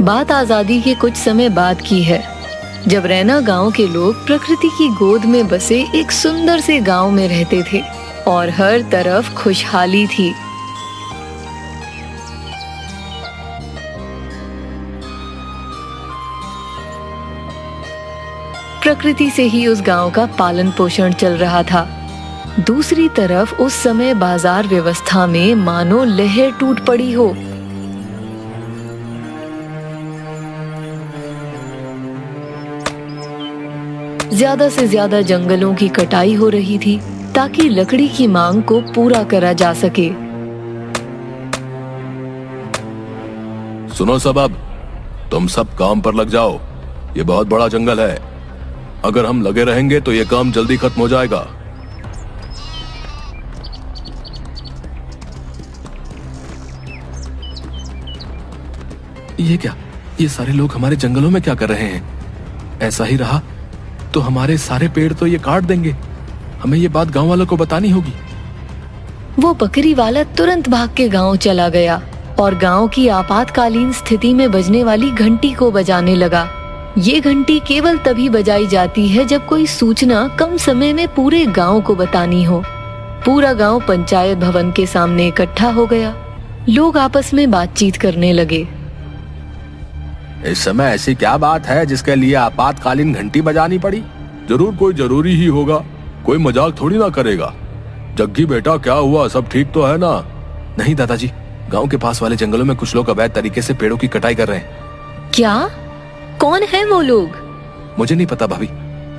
बात आजादी के कुछ समय बाद की है, जब रैना गांव के लोग प्रकृति की गोद में बसे एक सुंदर से गांव में रहते थे और हर तरफ खुशहाली थी। प्रकृति से ही उस गांव का पालन पोषण चल रहा था। दूसरी तरफ उस समय बाजार व्यवस्था में मानो लहर टूट पड़ी हो। ज्यादा से ज्यादा जंगलों की कटाई हो रही थी ताकि लकड़ी की मांग को पूरा करा जा सके। सुनो सब, अब तुम सब काम पर लग जाओ। ये बहुत बड़ा जंगल है, अगर हम लगे रहेंगे तो ये काम जल्दी खत्म हो जाएगा। ये क्या, ये सारे लोग हमारे जंगलों में क्या कर रहे हैं? ऐसा ही रहा तो हमारे सारे पेड़ तो ये काट देंगे। हमें ये बात गांव वालों को बतानी होगी। वो बकरी वाला तुरंत भाग के गांव चला गया और गांव की आपातकालीन स्थिति में बजने वाली घंटी को बजाने लगा। ये घंटी केवल तभी बजाई जाती है जब कोई सूचना कम समय में पूरे गांव को बतानी हो। पूरा गांव पंचायत भवन के सामने इकट्ठा हो गया। लोग आपस में बातचीत करने लगे। इस समय ऐसी क्या बात है जिसके लिए आपातकालीन घंटी बजानी पड़ी? जरूर कोई जरूरी ही होगा, कोई मजाक थोड़ी ना करेगा। जग्गी बेटा, क्या हुआ? सब ठीक तो है ना? नहीं दादाजी, गांव के पास वाले जंगलों में कुछ लोग अवैध तरीके से पेड़ों की कटाई कर रहे हैं। क्या? कौन है वो लोग? मुझे नहीं पता भाभी,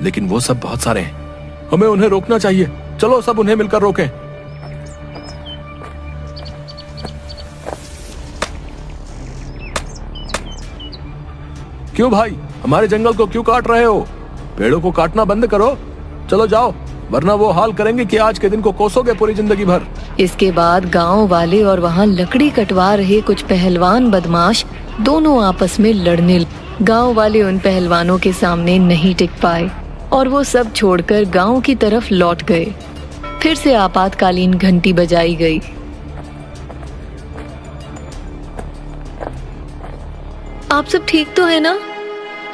लेकिन वो सब बहुत सारे हैं। हमें उन्हें रोकना चाहिए। चलो सब उन्हें मिलकर रोकें। क्यों भाई, हमारे जंगल को क्यों काट रहे हो? पेड़ों को काटना बंद करो। चलो जाओ, वरना वो हाल करेंगे कि आज के दिन को कोसोगे पूरी जिंदगी भर। इसके बाद गांव वाले और वहां लकड़ी कटवा रहे कुछ पहलवान बदमाश दोनों आपस में लड़ने लगे। गांव वाले उन पहलवानों के सामने नहीं टिक पाए और वो सब छोड़कर गांव की तरफ लौट गए। फिर से आपातकालीन घंटी बजाई गई। आप सब ठीक तो है ना?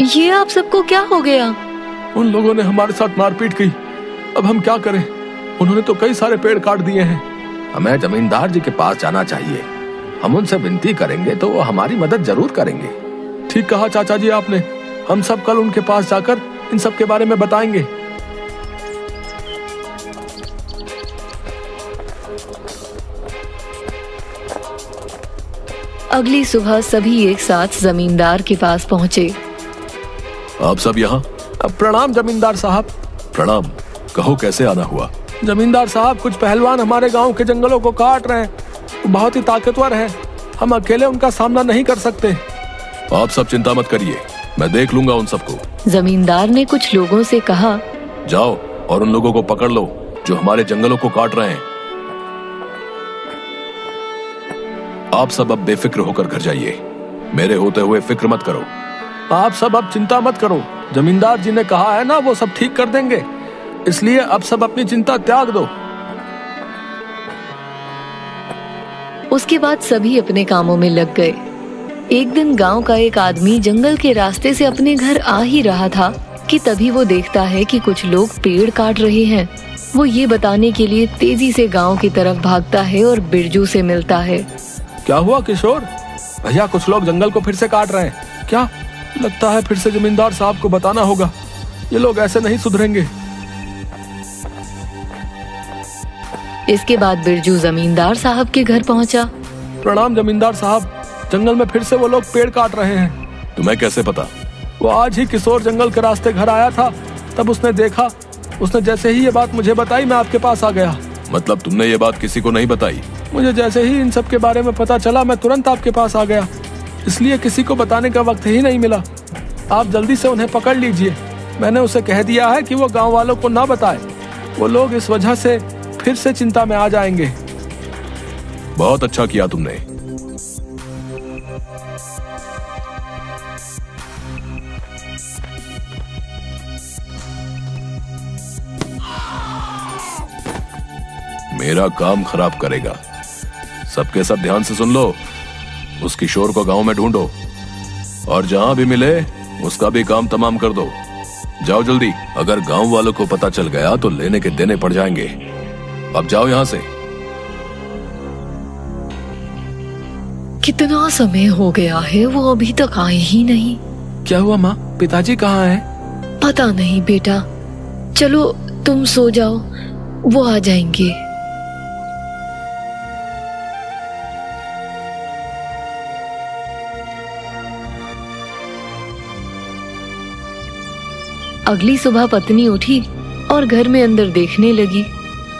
ये आप सबको क्या हो गया? उन लोगों ने हमारे साथ मारपीट की। अब हम क्या करें? उन्होंने तो कई सारे पेड़ काट दिए हैं। हमें जमींदार जी के पास जाना चाहिए। हम उनसे विनती करेंगे तो वो हमारी मदद जरूर करेंगे। ठीक कहा चाचा जी आपने। हम सब कल उनके पास जाकर इन सब के बारे में बताएंगे। अगली सुबह सभी एक साथ जमींदार के पास पहुंचे। आप सब यहाँ? प्रणाम जमींदार साहब। प्रणाम। कहो कैसे आना हुआ? जमींदार साहब, कुछ पहलवान हमारे गांव के जंगलों को काट रहे हैं। बहुत ही ताकतवर हैं। हम अकेले उनका सामना नहीं कर सकते। आप सब चिंता मत करिए, मैं देख लूंगा उन सबको। जमींदार ने कुछ लोगों से कहा, जाओ और उन लोगों को पकड़ लो जो हमारे जंगलों को काट रहे हैं। आप सब अब बेफिक्र होकर घर जाइए। मेरे होते हुए फिक्र मत करो। आप सब अब चिंता मत करो। जमींदार जी ने कहा है ना, वो सब ठीक कर देंगे। इसलिए अब सब अपनी चिंता त्याग दो। उसके बाद सभी अपने कामों में लग गए। एक दिन गांव का एक आदमी जंगल के रास्ते से अपने घर आ ही रहा था कि तभी वो देखता है कि कुछ लोग पेड़ काट रहे हैं। वो ये बताने के लिए तेजी से गांव की तरफ भागता है और बिरजू से मिलता है। क्या हुआ किशोर? भैया, कुछ लोग जंगल को फिर से काट रहे हैं। क्या? लगता है फिर से जमींदार साहब को बताना होगा। ये लोग ऐसे नहीं सुधरेंगे। इसके बाद बिरजू जमींदार साहब के घर पहुंचा। प्रणाम जमींदार साहब। जंगल में फिर से वो लोग पेड़ काट रहे हैं। तुम्हें कैसे पता? वो आज ही किशोर जंगल के रास्ते घर आया था, तब उसने देखा। उसने जैसे ही ये बात मुझे बताई, मैं आपके पास आ गया। मतलब तुमने ये बात किसी को नहीं बताई? मुझे जैसे ही इन सब के बारे में पता चला, मैं तुरंत आपके पास आ गया। इसलिए किसी को बताने का वक्त ही नहीं मिला। आप जल्दी से उन्हें पकड़ लीजिए। मैंने उसे कह दिया है कि वो गांव वालों को ना बताए। वो लोग इस वजह से फिर से चिंता में आ जाएंगे। बहुत अच्छा किया तुमने। मेरा काम खराब करेगा। सबके सब ध्यान से सुन लो। उस किशोर को गांव में ढूंढो। और जहाँ भी मिले उसका भी काम तमाम कर दो। जाओ जल्दी, अगर गांव वालों को पता चल गया तो लेने के देने पड़ जाएंगे। अब जाओ यहाँ से। कितना समय हो गया है, वो अभी तक आए ही नहीं। क्या हुआ माँ, पिताजी कहाँ हैं? पता नहीं बेटा, चलो तुम सो जाओ, वो आ जाएंगे। अगली सुबह पत्नी उठी और घर में अंदर देखने लगी।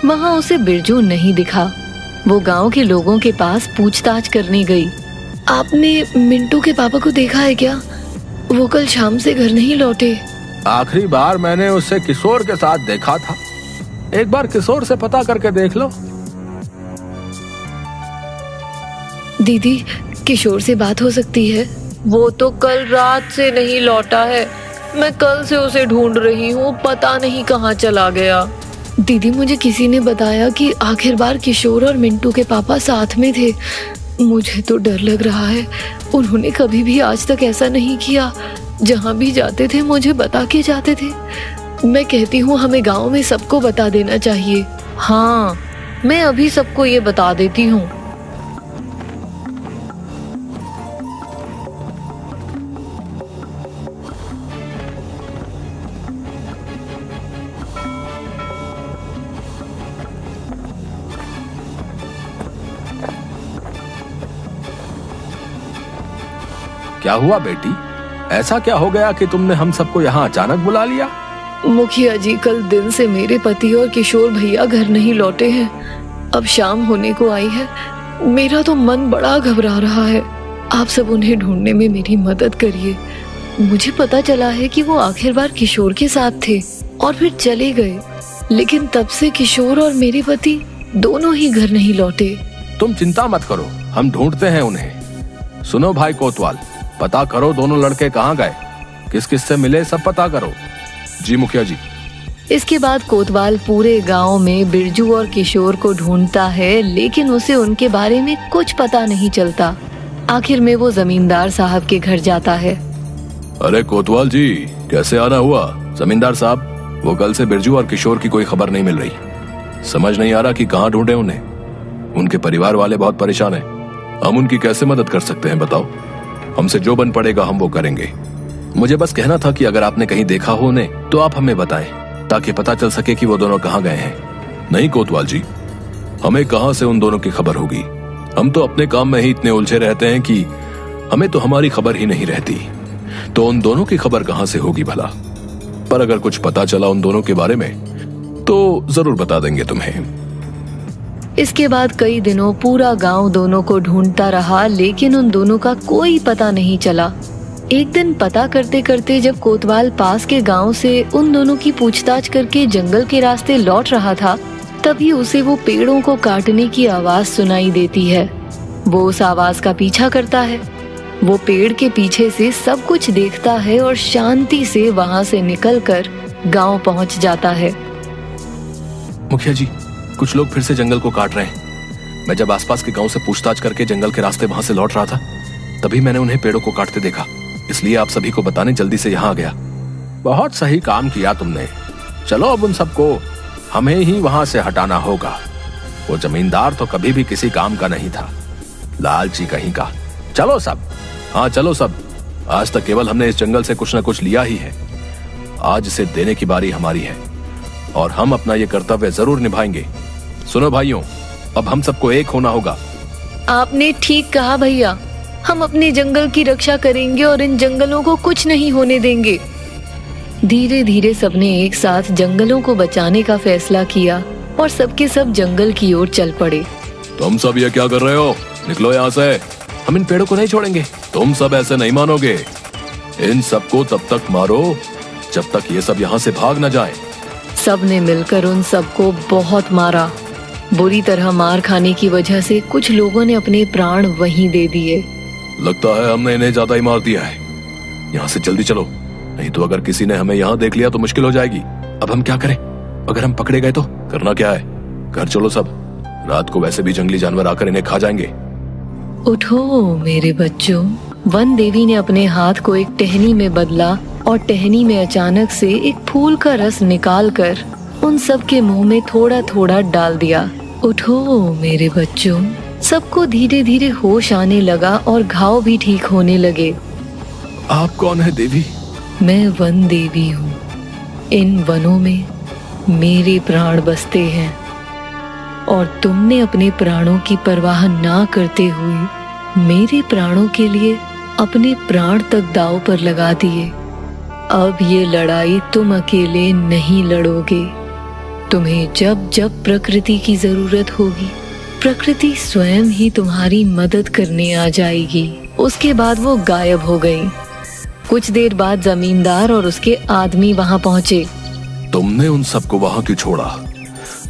वहां उसे बिरजू नहीं दिखा। वो गांव के लोगों के पास पूछताछ करने गई। आपने मिंटू के पापा को देखा है क्या? वो कल शाम से घर नहीं लौटे। आखिरी बार मैंने उसे किशोर के साथ देखा था। एक बार किशोर से पता करके देख लो। दीदी, किशोर से बात हो सकती है? वो तो कल रात से नहीं लौटा है। मैं कल से उसे ढूंढ रही हूँ, पता नहीं कहाँ चला गया। दीदी, मुझे किसी ने बताया कि आखिर बार किशोर और मिंटू के पापा साथ में थे। मुझे तो डर लग रहा है। उन्होंने कभी भी आज तक ऐसा नहीं किया। जहाँ भी जाते थे मुझे बता के जाते थे। मैं कहती हूँ हमें गांव में सबको बता देना चाहिए। हाँ, मैं अभी सबको ये बता देती हूँ। क्या हुआ बेटी? ऐसा क्या हो गया कि तुमने हम सबको यहाँ अचानक बुला लिया? मुखिया जी, कल दिन से मेरे पति और किशोर भैया घर नहीं लौटे हैं। अब शाम होने को आई है। मेरा तो मन बड़ा घबरा रहा है। आप सब उन्हें ढूंढने में मेरी मदद करिए। मुझे पता चला है कि वो आखिर बार किशोर के साथ थे और फिर चले गए, लेकिन तब से किशोर और मेरे पति दोनों ही घर नहीं लौटे। तुम चिंता मत करो, हम ढूंढते हैं उन्हें। सुनो भाई कोतवाल, पता करो दोनों लड़के कहाँ गए, किस किस से मिले, सब पता करो। जी मुखिया जी। इसके बाद कोतवाल पूरे गांव में बिरजू और किशोर को ढूंढता है, लेकिन उसे उनके बारे में कुछ पता नहीं चलता। आखिर में वो जमींदार साहब के घर जाता है। अरे कोतवाल जी, कैसे आना हुआ? जमींदार साहब, वो कल से बिरजू और किशोर की कोई खबर नहीं मिल रही। समझ नहीं आ रहा कि कहाँ ढूंढे उन्हें। उनके परिवार वाले बहुत परेशान हैं। हम उनकी कैसे मदद कर सकते हैं बताओ? हमसे जो बन पड़ेगा हम वो करेंगे। मुझे बस कहना था कि अगर आपने कहीं देखा हो उन्हें तो आप हमें बताएं, ताकि पता चल सके कि वो दोनों कहाँ गए हैं। नहीं कोतवाल जी, हमें कहाँ से उन दोनों की खबर होगी? हम तो अपने काम में ही इतने उलझे रहते हैं कि हमें तो हमारी खबर ही नहीं रहती। तो उन दोनों की खबर कहाँ से होगी भला? पर अगर कुछ पता चला उन दोनों के बारे में तो जरूर बता देंगे तुम्हें। इसके बाद कई दिनों पूरा गांव दोनों को ढूंढता रहा, लेकिन उन दोनों का कोई पता नहीं चला। एक दिन पता करते करते जब कोतवाल पास के गांव से उन दोनों की पूछताछ करके जंगल के रास्ते लौट रहा था, तभी उसे वो पेड़ों को काटने की आवाज सुनाई देती है। वो उस आवाज का पीछा करता है। वो पेड़ के पीछे से सब कुछ देखता है और शांति से वहाँ से निकलकर गांव पहुँच जाता है। मुखिया जी, कुछ लोग फिर से जंगल को काट रहे हैं। मैं जब आसपास के गांव से पूछताछ करके जंगल के रास्ते वहां से लौट रहा था, तभी मैंने उन्हें पेड़ों को काटते देखा। इसलिए आप सभी को बताने जल्दी से यहाँ आ गया। बहुत सही काम किया तुमने। चलो अब उन सबको हमें ही वहां से हटाना होगा। वो जमींदार तो कभी भी किसी काम का नहीं था, लालची कहीं का। चलो सब, हाँ चलो सब। आज तक केवल हमने इस जंगल से कुछ न कुछ लिया ही है। आज इसे देने की बारी हमारी है और हम अपना ये कर्तव्य जरूर निभाएंगे। सुनो भाइयों, अब हम सबको एक होना होगा। आपने ठीक कहा भैया। हम अपने जंगल की रक्षा करेंगे और इन जंगलों को कुछ नहीं होने देंगे। धीरे धीरे सबने एक साथ जंगलों को बचाने का फैसला किया और सबके सब जंगल की ओर चल पड़े। तुम सब ये क्या कर रहे हो? निकलो यहाँ से। हम इन पेड़ों को नहीं छोड़ेंगे। तुम सब ऐसे नहीं मानोगे। इन सबको तब तक मारो जब तक ये सब यहाँ से भाग न जाए। सबने मिलकर उन सबको बहुत मारा। बुरी तरह मार खाने की वजह से कुछ लोगों ने अपने प्राण वहीं दे दिए। लगता है हमने इन्हें ज्यादा ही मार दिया है। यहाँ से जल्दी चलो, नहीं तो अगर किसी ने हमें यहाँ देख लिया तो मुश्किल हो जाएगी। अब हम क्या करें? अगर हम पकड़े गए तो करना क्या है? घर चलो सब, रात को वैसे भी जंगली जानवर आकर इन्हें खा जाएंगे। उठो मेरे बच्चों, वन देवी ने अपने हाथ को एक टहनी में बदला और टहनी में अचानक से एक फूल का रस निकालकर उन सब के मुंह में थोड़ा थोड़ा डाल दिया। उठो मेरे बच्चों। सबको धीरे धीरे होश आने लगा और घाव भी ठीक होने लगे। आप कौन है देवी? मैं वन देवी हूँ। इन वनों में मेरे प्राण बसते हैं और तुमने अपने प्राणों की परवाह ना करते हुए मेरे प्राणों के लिए अपने प्राण तक दांव पर लगा दिए। अब ये लड़ाई तुम अकेले नहीं लड़ोगे। तुम्हें जब जब प्रकृति की जरूरत होगी, प्रकृति स्वयं ही तुम्हारी मदद करने आ जाएगी। उसके बाद वो गायब हो गई। कुछ देर बाद जमींदार और उसके आदमी वहां पहुंचे। तुमने उन सबको वहां क्यों छोड़ा?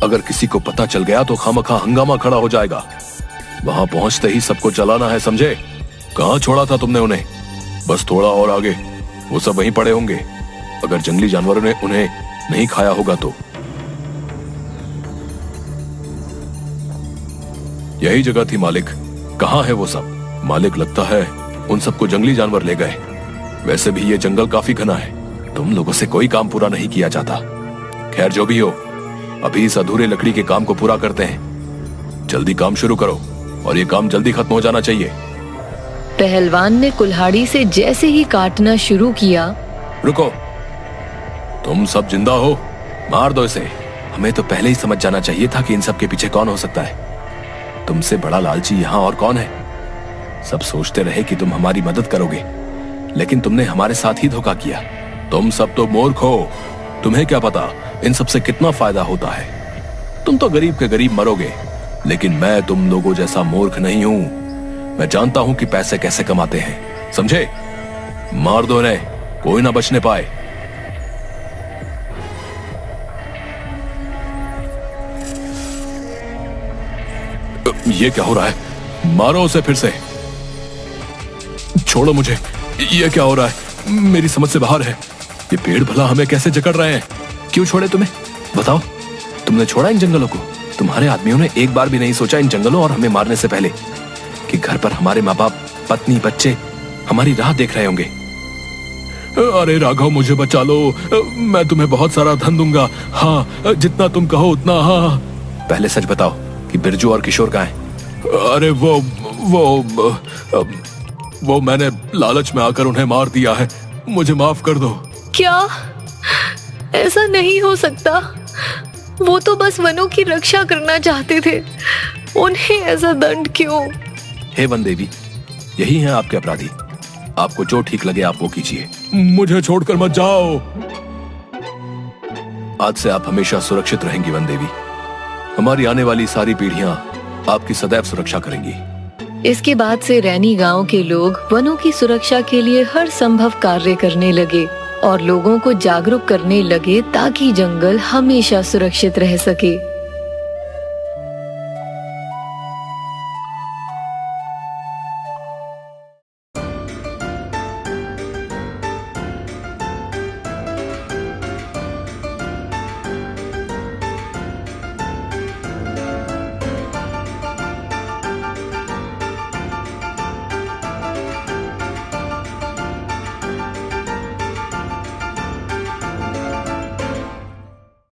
अगर किसी को पता चल गया तो खामखा हंगामा खड़ा हो जाएगा। वहां पहुंचते ही सबको जलाना है, समझे? कहाँ छोड़ा था तुमने उन्हें? बस थोड़ा और आगे, वो सब वहीं पड़े होंगे। अगर जंगली जानवरों ने उन्हें नहीं खाया होगा तो। यही जगह थी मालिक। कहाँ है वो सब? मालिक, लगता है उन सबको जंगली जानवर ले गए। वैसे भी ये जंगल काफी घना है, तुम लोगों से कोई काम पूरा नहीं किया जाता। खैर जो भी हो, अभी इस अधूरे लकड़ी के काम को पूरा करते हैं। जल्दी काम शुरू करो और ये काम जल्दी खत्म हो जाना चाहिए। पहलवान ने कुल्हाड़ी से जैसे ही काटना शुरू किया। रुको, तुम सब जिंदा हो, मार दो इसे। हमें तो पहले ही समझ जाना चाहिए था कि इन सब के पीछे कौन हो सकता है। तुमसे बड़ा लालची यहाँ और कौन है? सब सोचते रहे कि तुम हमारी मदद करोगे, लेकिन तुमने हमारे साथ ही धोखा किया। तुम सब तो मूर्ख हो। तुम्हें क्या पता इन सब से कितना फायदा होता है। तुम तो गरीब के गरीब मरोगे, लेकिन मैं तुम लोगों जैसा मूर्ख नहीं हूं। मैं जानता हूं कि पैसे कैसे कमाते हैं, समझे? मार दो इन्हें, कोई ना बचने पाए। ये क्या हो रहा है? मारो उसे फिर से। छोड़ो मुझे, ये क्या हो रहा है? मेरी समझ से बाहर है। ये पेड़ भला हमें कैसे जकड़ रहे हैं? क्यों छोड़े तुम्हें? बताओ, तुमने छोड़ा इन जंगलों को? तुम्हारे आदमियों ने एक बार भी नहीं सोचा इन जंगलों और हमें मारने से पहले कि घर पर हमारे माँ बाप, पत्नी, बच्चे हमारी राह देख रहे होंगे। अरे राघव, मुझे बचा लो, मैं तुम्हें बहुत सारा धन दूंगा। हाँ, जितना तुम कहो उतना। हाँ, पहले सच बताओ कि बिरजू और किशोर कहाँ हैं? अरे वो मैंने लालच में आकर उन्हें मार दिया है। मुझे माफ कर दो। क्या? ऐसा नहीं हो सकता। वो तो बस वनों की रक्षा करना चाहते थे। उन्हें ऐसा दंड क्यों? हे वन देवी, यही हैं आपके अपराधी। आपको जो ठीक लगे आप वो कीजिए। मुझे छोड़कर मत जाओ। आज से आप हमेशा सुरक्षित रहेंगी वन देवी। हमारी आने वाली सारी पीढ़ियां आपकी सदैव सुरक्षा करेंगी। इसके बाद से रैनी गांव के लोग वनों की सुरक्षा के लिए हर संभव कार्य करने लगे और लोगों को जागरूक करने लगे ताकि जंगल हमेशा सुरक्षित रह सके।